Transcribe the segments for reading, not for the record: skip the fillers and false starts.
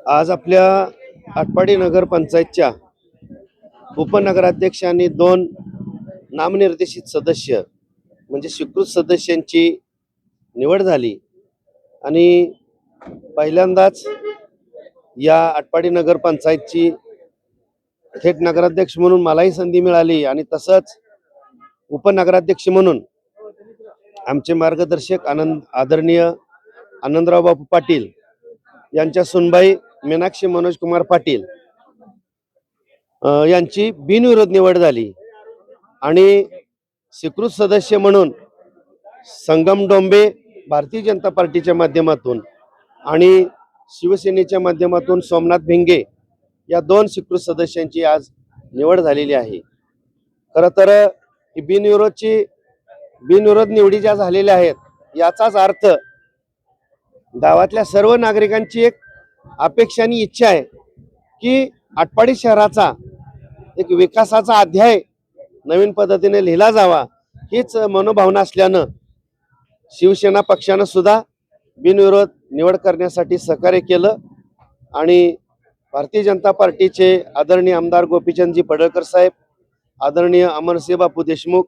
आज आपल्या आटपाडी नगर पंचायतच्या उपनगराध्यक्ष आणि 2 नामनिर्देशित सदस्य म्हणजे स्वीकृत सदस्यांची निवड झाली आणि पहिल्यांदाच या आटपाडी नगर पंचायतची थेट नगराध्यक्ष म्हणून मलाही संधी मिळाली आणि तसंच उपनगराध्यक्ष म्हणून आमचे मार्गदर्शक आदरणीय आनंदराव बापू पाटील यांच्या सुनबाई मीनाक्षी मनोज कुमार पाटील यांची बिनविरोध निवड झाली आणि स्वीकृत सदस्य म्हणून संगम डोंबे भारतीय जनता पार्टीच्या माध्यमातून आणि शिवसेनेच्या माध्यमातून सोमनाथ भिंगे या 2 स्वीकृत सदस्यांची आज निवड झालेली आहे। खरं तर ही बिनविरोध निवडी ज्या झालेल्या आहेत याचाच अर्थ गावातल्या सर्व नागरिकांची एक अपेक्षा आणि इच्छा आहे की आटपाडी शहराचा एक विकासाचा अध्याय नवीन पद्धतीने लिहिला जावा, हीच मनोभावना असल्यानं शिवसेना पक्षानं सुद्धा बिनविरोध निवड करण्यासाठी सहकार्य केलं आणि भारतीय जनता पार्टीचे आदरणीय आमदार गोपीचंदजी पडळकर साहेब, आदरणीय अमरसिंह बापू देशमुख,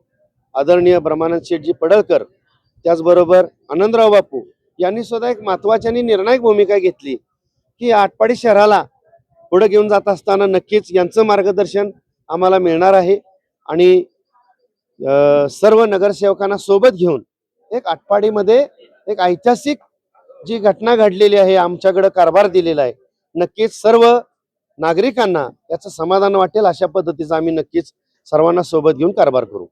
आदरणीय ब्रह्मानंद शेठजी पडळकर, त्याचबरोबर आनंदराव बापू यांनी सुद्धा एक महत्त्वाची आणि निर्णायक भूमिका घेतली की आटपाडी शहराला पुढे घेऊन जात असताना नक्कीच यांचं मार्गदर्शन आम्हाला मिळणार आहे आणि सर्व नगरसेवकांना सोबत घेऊन एक आटपाडीमध्ये एक ऐतिहासिक जी घटना घडलेली आहे, आमच्याकडे कारभार दिलेला आहे, नक्कीच सर्व नागरिकांना याचं समाधान वाटेल अशा पद्धतीचा आम्ही नक्कीच सर्वांना सोबत घेऊन कारभार करू।